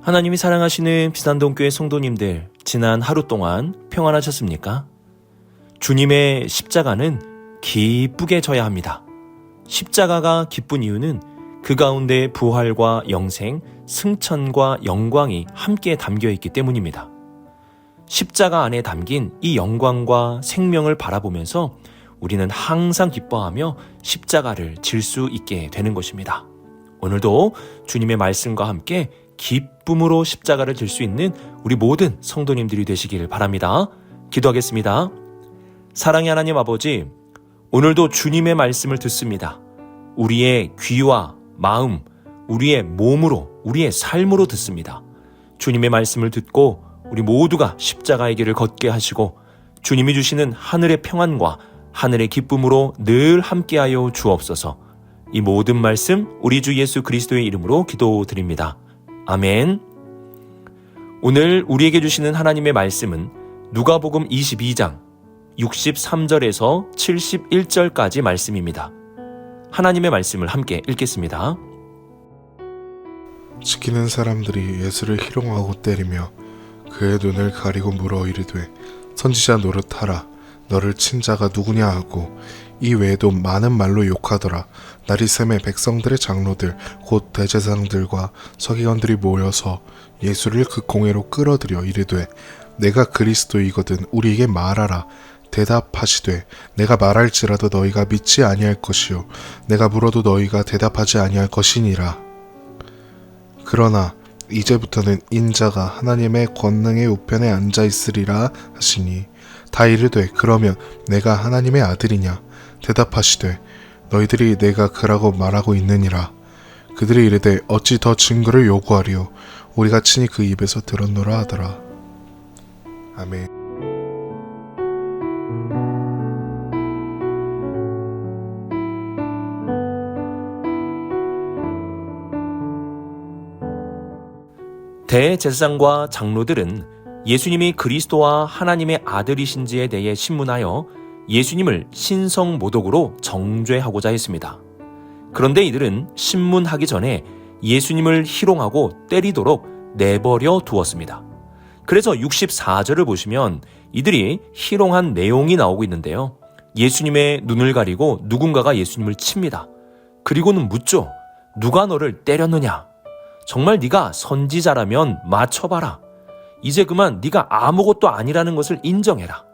하나님이 사랑하시는 비산동교회 성도님들, 지난 하루 동안 평안하셨습니까? 주님의 십자가는 기쁘게 져야 합니다. 십자가가 기쁜 이유는 그 가운데 부활과 영생, 승천과 영광이 함께 담겨 있기 때문입니다. 십자가 안에 담긴 이 영광과 생명을 바라보면서 우리는 항상 기뻐하며 십자가를 질 수 있게 되는 것입니다. 오늘도 주님의 말씀과 함께 기쁨으로 십자가를 질 수 있는 우리 모든 성도님들이 되시길 바랍니다. 기도하겠습니다. 사랑의 하나님 아버지, 오늘도 주님의 말씀을 듣습니다. 우리의 귀와 마음, 우리의 몸으로, 우리의 삶으로 듣습니다. 주님의 말씀을 듣고 우리 모두가 십자가의 길을 걷게 하시고 주님이 주시는 하늘의 평안과 하늘의 기쁨으로 늘 함께하여 주옵소서. 이 모든 말씀 우리 주 예수 그리스도의 이름으로 기도드립니다. 아멘. 오늘 우리에게 주시는 하나님의 말씀은 누가복음 22장 63절에서 71절까지 말씀입니다. 하나님의 말씀을 함께 읽겠습니다. 지키는 사람들이 예수를 희롱하고 때리며 그의 눈을 가리고 물어 이르되 선지자 노릇하라. 너를 친 자가 누구냐 하고 이 외에도 많은 말로 욕하더라. 나리샘의 백성들의 장로들 곧 대제사장들과 서기관들이 모여서 예수를 그 공회로 끌어들여 이르되 내가 그리스도이거든 우리에게 말하라. 대답하시되 내가 말할지라도 너희가 믿지 아니할 것이요 내가 물어도 너희가 대답하지 아니할 것이니라. 그러나 이제부터는 인자가 하나님의 권능의 우편에 앉아 있으리라 하시니 다 이르되 그러면 내가 하나님의 아들이냐. 대답하시되 너희들이 내가 그라고 말하고 있느니라. 그들이 이르되 어찌 더 증거를 요구하리요. 우리가 친히 그 입에서 들었노라 하더라. 아멘. 대제사장과 장로들은 예수님이 그리스도와 하나님의 아들이신지에 대해 신문하여 예수님을 신성모독으로 정죄하고자 했습니다. 그런데 이들은 신문하기 전에 예수님을 희롱하고 때리도록 내버려 두었습니다. 그래서 64절을 보시면 이들이 희롱한 내용이 나오고 있는데요. 예수님의 눈을 가리고 누군가가 예수님을 칩니다. 그리고는 묻죠. 누가 너를 때렸느냐? 정말 네가 선지자라면 맞춰봐라. 이제 그만 네가 아무것도 아니라는 것을 인정해라.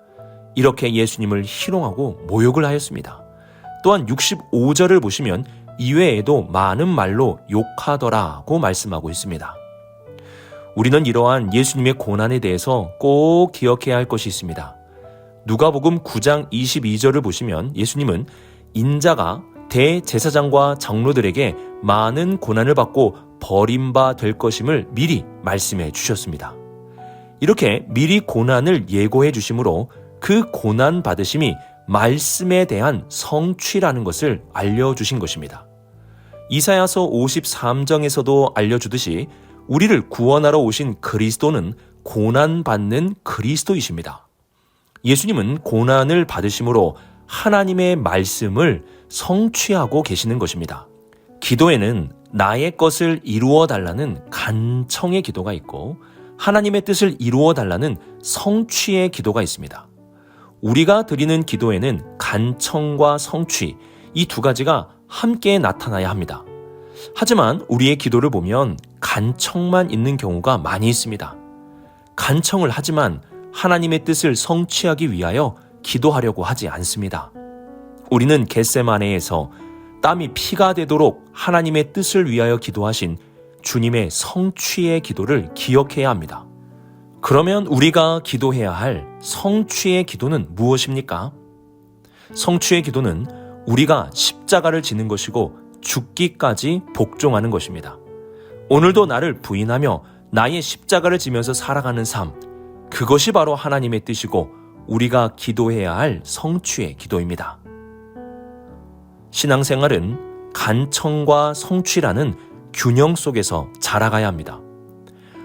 이렇게 예수님을 희롱하고 모욕을 하였습니다. 또한 65절을 보시면 이외에도 많은 말로 욕하더라고 말씀하고 있습니다. 우리는 이러한 예수님의 고난에 대해서 꼭 기억해야 할 것이 있습니다. 누가복음 9장 22절을 보시면 예수님은 인자가 대제사장과 장로들에게 많은 고난을 받고 버림받을 것임을 미리 말씀해 주셨습니다. 이렇게 미리 고난을 예고해 주심으로 그 고난 받으심이 말씀에 대한 성취라는 것을 알려주신 것입니다. 이사야서 53장에서도 알려주듯이 우리를 구원하러 오신 그리스도는 고난받는 그리스도이십니다. 예수님은 고난을 받으심으로 하나님의 말씀을 성취하고 계시는 것입니다. 기도에는 나의 것을 이루어 달라는 간청의 기도가 있고 하나님의 뜻을 이루어 달라는 성취의 기도가 있습니다. 우리가 드리는 기도에는 간청과 성취, 이 두 가지가 함께 나타나야 합니다. 하지만 우리의 기도를 보면 간청만 있는 경우가 많이 있습니다. 간청을 하지만 하나님의 뜻을 성취하기 위하여 기도하려고 하지 않습니다. 우리는 겟세마네에서 땀이 피가 되도록 하나님의 뜻을 위하여 기도하신 주님의 성취의 기도를 기억해야 합니다. 그러면 우리가 기도해야 할 성취의 기도는 무엇입니까? 성취의 기도는 우리가 십자가를 지는 것이고 죽기까지 복종하는 것입니다. 오늘도 나를 부인하며 나의 십자가를 지면서 살아가는 삶, 그것이 바로 하나님의 뜻이고 우리가 기도해야 할 성취의 기도입니다. 신앙생활은 간청과 성취라는 균형 속에서 자라가야 합니다.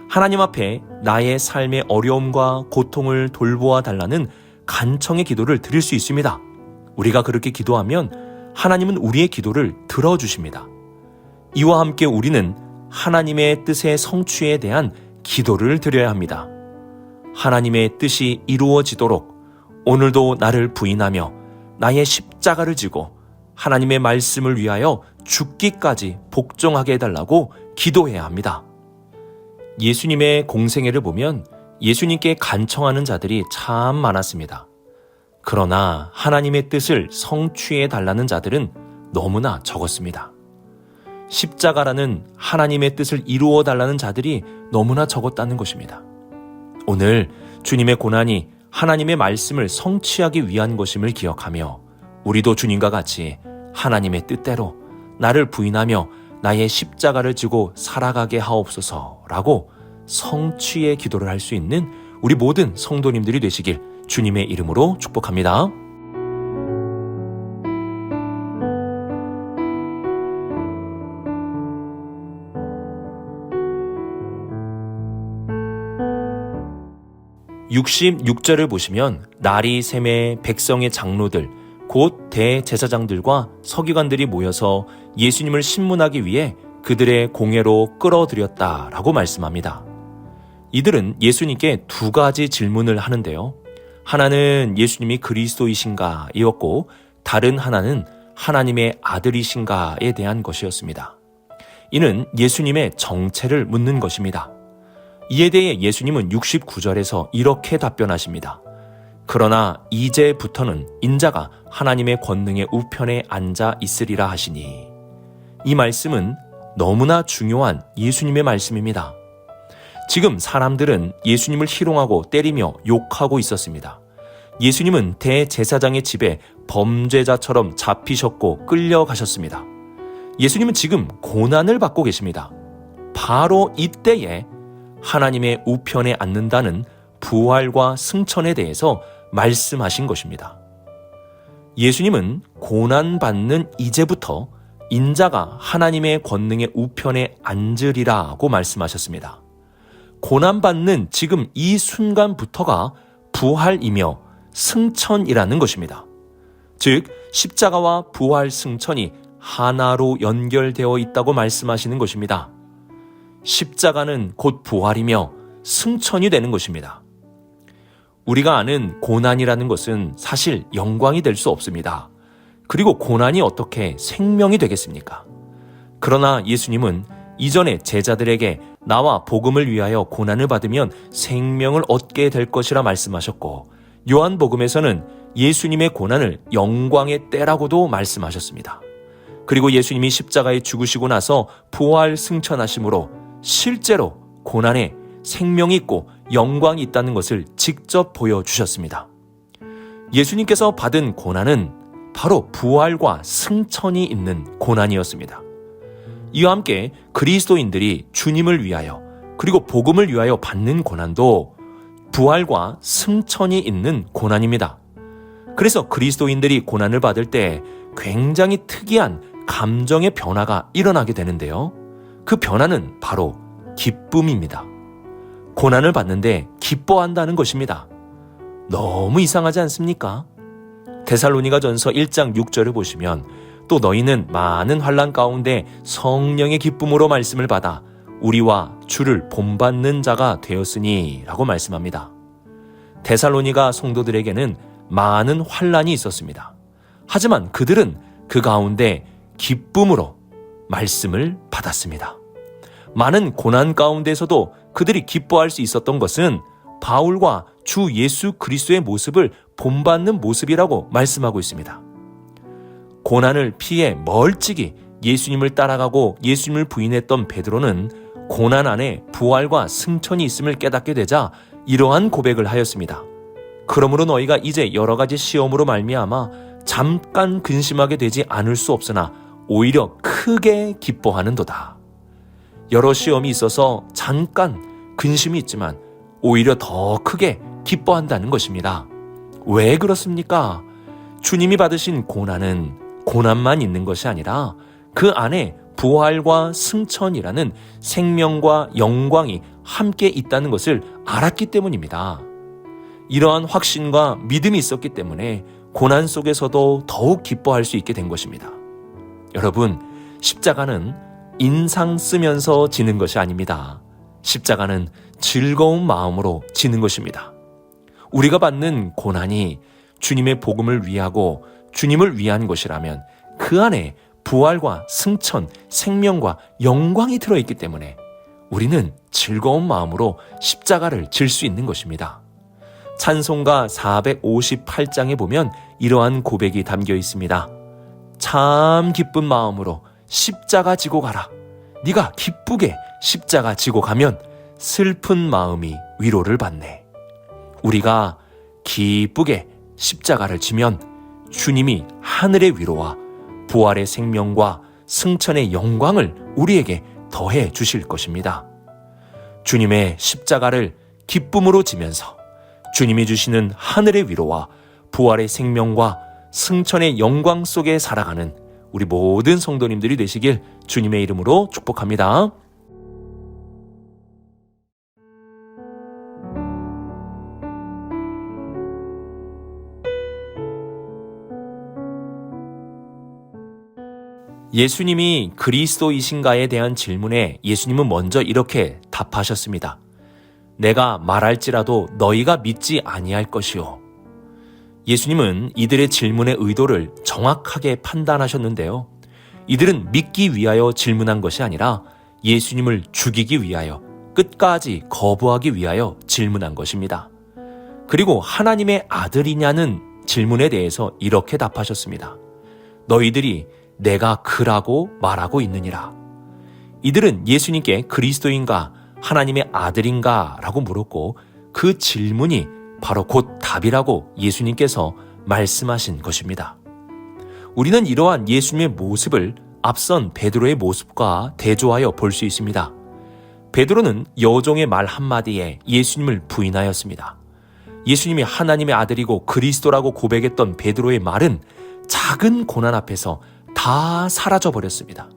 하나님 앞에 나의 삶의 어려움과 고통을 돌보아 달라는 간청의 기도를 드릴 수 있습니다. 우리가 그렇게 기도하면 하나님은 우리의 기도를 들어주십니다. 이와 함께 우리는 하나님의 뜻의 성취에 대한 기도를 드려야 합니다. 하나님의 뜻이 이루어지도록 오늘도 나를 부인하며 나의 십자가를 지고 하나님의 말씀을 위하여 죽기까지 복종하게 해달라고 기도해야 합니다. 예수님의 공생애를 보면 예수님께 간청하는 자들이 참 많았습니다. 그러나 하나님의 뜻을 성취해 달라는 자들은 너무나 적었습니다. 십자가라는 하나님의 뜻을 이루어 달라는 자들이 너무나 적었다는 것입니다. 오늘 주님의 고난이 하나님의 말씀을 성취하기 위한 것임을 기억하며 우리도 주님과 같이 하나님의 뜻대로 나를 부인하며 나의 십자가를 지고 살아가게 하옵소서라고 성취의 기도를 할 수 있는 우리 모든 성도님들이 되시길 주님의 이름으로 축복합니다. (66절을) 보시면 날이 샘에 백성의 장로들 곧 대제사장들과 서기관들이 모여서 예수님을 신문하기 위해 그들의 공회로 끌어들였다라고 말씀합니다. 이들은 예수님께 두 가지 질문을 하는데요. 하나는 예수님이 그리스도이신가 이었고 다른 하나는 하나님의 아들이신가에 대한 것이었습니다. 이는 예수님의 정체를 묻는 것입니다. 이에 대해 예수님은 69절에서 이렇게 답변하십니다. 그러나 이제부터는 인자가 하나님의 권능의 우편에 앉아 있으리라 하시니. 이 말씀은 너무나 중요한 예수님의 말씀입니다. 지금 사람들은 예수님을 희롱하고 때리며 욕하고 있었습니다. 예수님은 대제사장의 집에 범죄자처럼 잡히셨고 끌려가셨습니다. 예수님은 지금 고난을 받고 계십니다. 바로 이때에 하나님의 우편에 앉는다는 부활과 승천에 대해서 말씀하신 것입니다. 예수님은 고난받는 이제부터 인자가 하나님의 권능의 우편에 앉으리라고 말씀하셨습니다. 고난받는 지금 이 순간부터가 부활이며 승천이라는 것입니다. 즉 십자가와 부활 승천이 하나로 연결되어 있다고 말씀하시는 것입니다. 십자가는 곧 부활이며 승천이 되는 것입니다. 우리가 아는 고난이라는 것은 사실 영광이 될 수 없습니다. 그리고 고난이 어떻게 생명이 되겠습니까? 그러나 예수님은 이전에 제자들에게 나와 복음을 위하여 고난을 받으면 생명을 얻게 될 것이라 말씀하셨고, 요한복음에서는 예수님의 고난을 영광의 때라고도 말씀하셨습니다. 그리고 예수님이 십자가에 죽으시고 나서 부활 승천하심으로 실제로 고난에 생명이 있고 영광이 있다는 것을 직접 보여주셨습니다. 예수님께서 받은 고난은 바로 부활과 승천이 있는 고난이었습니다. 이와 함께 그리스도인들이 주님을 위하여 그리고 복음을 위하여 받는 고난도 부활과 승천이 있는 고난입니다. 그래서 그리스도인들이 고난을 받을 때 굉장히 특이한 감정의 변화가 일어나게 되는데요. 그 변화는 바로 기쁨입니다. 고난을 받는데 기뻐한다는 것입니다. 너무 이상하지 않습니까? 데살로니가전서 1장 6절을 보시면 또 너희는 많은 환난 가운데 성령의 기쁨으로 말씀을 받아 우리와 주를 본받는 자가 되었으니 라고 말씀합니다. 데살로니가 성도들에게는 많은 환난이 있었습니다. 하지만 그들은 그 가운데 기쁨으로 말씀을 받았습니다. 많은 고난 가운데서도 그들이 기뻐할 수 있었던 것은 바울과 주 예수 그리스도의 모습을 본받는 모습이라고 말씀하고 있습니다. 고난을 피해 멀찍이 예수님을 따라가고 예수님을 부인했던 베드로는 고난 안에 부활과 승천이 있음을 깨닫게 되자 이러한 고백을 하였습니다. 그러므로 너희가 이제 여러 가지 시험으로 말미암아 잠깐 근심하게 되지 않을 수 없으나 오히려 크게 기뻐하는도다. 여러 시험이 있어서 잠깐 근심이 있지만 오히려 더 크게 기뻐한다는 것입니다. 왜 그렇습니까? 주님이 받으신 고난은 고난만 있는 것이 아니라 그 안에 부활과 승천이라는 생명과 영광이 함께 있다는 것을 알았기 때문입니다. 이러한 확신과 믿음이 있었기 때문에 고난 속에서도 더욱 기뻐할 수 있게 된 것입니다. 여러분, 십자가는 인상 쓰면서 지는 것이 아닙니다. 십자가는 즐거운 마음으로 지는 것입니다. 우리가 받는 고난이 주님의 복음을 위하고 주님을 위한 것이라면 그 안에 부활과 승천, 생명과 영광이 들어있기 때문에 우리는 즐거운 마음으로 십자가를 질 수 있는 것입니다. 찬송가 458장에 보면 이러한 고백이 담겨 있습니다. 참 기쁜 마음으로 십자가 지고 가라. 네가 기쁘게 십자가 지고 가면 슬픈 마음이 위로를 받네. 우리가 기쁘게 십자가를 지면 주님이 하늘의 위로와 부활의 생명과 승천의 영광을 우리에게 더해 주실 것입니다. 주님의 십자가를 기쁨으로 지면서 주님이 주시는 하늘의 위로와 부활의 생명과 승천의 영광 속에 살아가는 우리 모든 성도님들이 되시길 주님의 이름으로 축복합니다. 예수님이 그리스도이신가에 대한 질문에 예수님은 먼저 이렇게 답하셨습니다. 내가 말할지라도 너희가 믿지 아니할 것이요. 예수님은 이들의 질문의 의도를 정확하게 판단하셨는데요. 이들은 믿기 위하여 질문한 것이 아니라 예수님을 죽이기 위하여 끝까지 거부하기 위하여 질문한 것입니다. 그리고 하나님의 아들이냐는 질문에 대해서 이렇게 답하셨습니다. 너희들이 내가 그라고 말하고 있느니라. 이들은 예수님께 그리스도인가 하나님의 아들인가 라고 물었고 그 질문이 바로 곧 답이라고 예수님께서 말씀하신 것입니다. 우리는 이러한 예수님의 모습을 앞선 베드로의 모습과 대조하여 볼 수 있습니다. 베드로는 여종의 말 한마디에 예수님을 부인하였습니다. 예수님이 하나님의 아들이고 그리스도라고 고백했던 베드로의 말은 작은 고난 앞에서 다 사라져버렸습니다.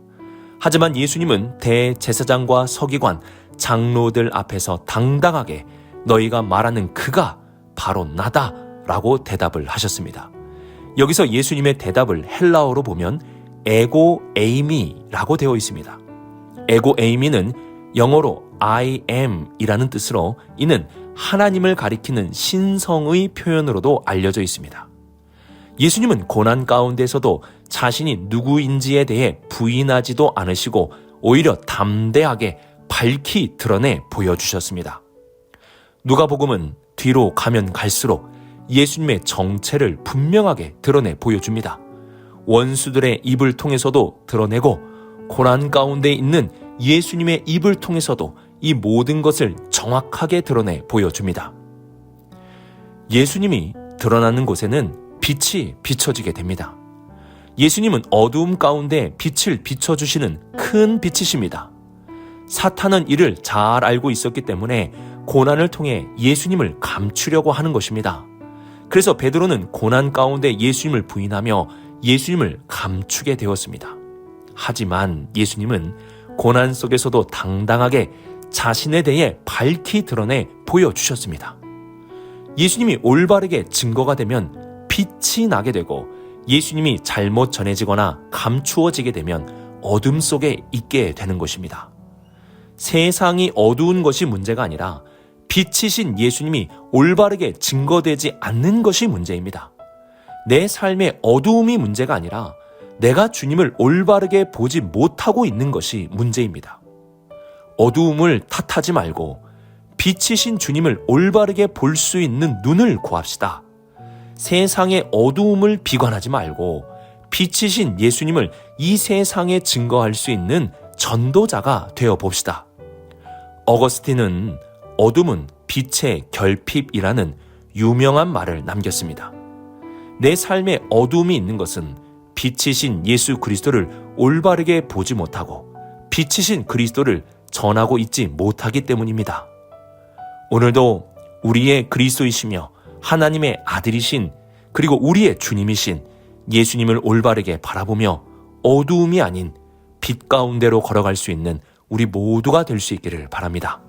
하지만 예수님은 대제사장과 서기관, 장로들 앞에서 당당하게 너희가 말하는 그가 바로 나다 라고 대답을 하셨습니다. 여기서 예수님의 대답을 헬라어로 보면 에고 에이미라고 되어 있습니다. 에고 에이미는 영어로 I am 이라는 뜻으로 이는 하나님을 가리키는 신성의 표현으로도 알려져 있습니다. 예수님은 고난 가운데서도 자신이 누구인지에 대해 부인하지도 않으시고 오히려 담대하게 밝히 드러내 보여주셨습니다. 누가복음은 뒤로 가면 갈수록 예수님의 정체를 분명하게 드러내 보여줍니다. 원수들의 입을 통해서도 드러내고 고난 가운데 있는 예수님의 입을 통해서도 이 모든 것을 정확하게 드러내 보여줍니다. 예수님이 드러나는 곳에는 빛이 비춰지게 됩니다. 예수님은 어두움 가운데 빛을 비춰주시는 큰 빛이십니다. 사탄은 이를 잘 알고 있었기 때문에 고난을 통해 예수님을 감추려고 하는 것입니다. 그래서 베드로는 고난 가운데 예수님을 부인하며 예수님을 감추게 되었습니다. 하지만 예수님은 고난 속에서도 당당하게 자신에 대해 밝히 드러내 보여주셨습니다. 예수님이 올바르게 증거가 되면 빛이 나게 되고 예수님이 잘못 전해지거나 감추어지게 되면 어둠 속에 있게 되는 것입니다. 세상이 어두운 것이 문제가 아니라 빛이신 예수님이 올바르게 증거되지 않는 것이 문제입니다. 내 삶의 어두움이 문제가 아니라 내가 주님을 올바르게 보지 못하고 있는 것이 문제입니다. 어두움을 탓하지 말고 빛이신 주님을 올바르게 볼 수 있는 눈을 구합시다. 세상의 어두움을 비관하지 말고 빛이신 예수님을 이 세상에 증거할 수 있는 전도자가 되어 봅시다. 어거스틴은 어둠은 빛의 결핍이라는 유명한 말을 남겼습니다. 내 삶에 어둠이 있는 것은 빛이신 예수 그리스도를 올바르게 보지 못하고 빛이신 그리스도를 전하고 있지 못하기 때문입니다. 오늘도 우리의 그리스도이시며 하나님의 아들이신 그리고 우리의 주님이신 예수님을 올바르게 바라보며 어두움이 아닌 빛 가운데로 걸어갈 수 있는 우리 모두가 될 수 있기를 바랍니다.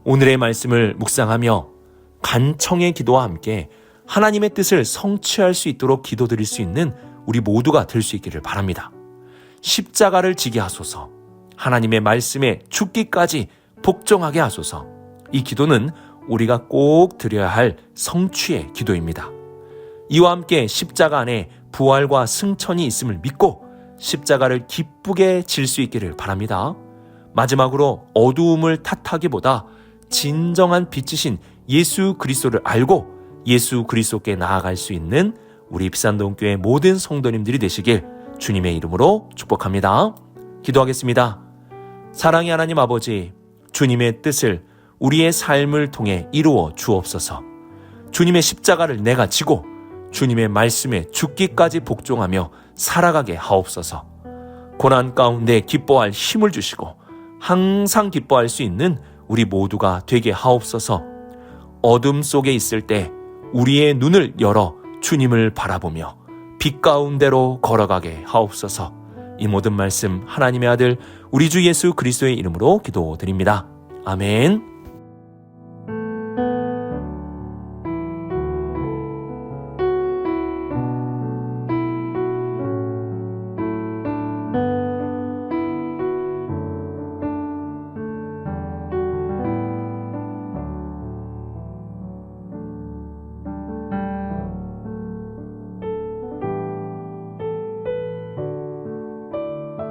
오늘의 말씀을 묵상하며 간청의 기도와 함께 하나님의 뜻을 성취할 수 있도록 기도드릴 수 있는 우리 모두가 될 수 있기를 바랍니다. 십자가를 지게 하소서. 하나님의 말씀에 죽기까지 복종하게 하소서. 이 기도는 우리가 꼭 드려야 할 성취의 기도입니다. 이와 함께 십자가 안에 부활과 승천이 있음을 믿고 십자가를 기쁘게 질 수 있기를 바랍니다. 마지막으로 어두움을 탓하기보다 진정한 빛이신 예수 그리스도를 알고 예수 그리스도께 나아갈 수 있는 우리 비산동교회 모든 성도님들이 되시길 주님의 이름으로 축복합니다. 기도하겠습니다. 사랑의 하나님 아버지, 주님의 뜻을 우리의 삶을 통해 이루어 주옵소서. 주님의 십자가를 내가 지고 주님의 말씀에 죽기까지 복종하며 살아가게 하옵소서. 고난 가운데 기뻐할 힘을 주시고 항상 기뻐할 수 있는 우리 모두가 되게 하옵소서. 어둠 속에 있을 때 우리의 눈을 열어 주님을 바라보며 빛 가운데로 걸어가게 하옵소서. 이 모든 말씀 하나님의 아들 우리 주 예수 그리스도의 이름으로 기도드립니다. 아멘.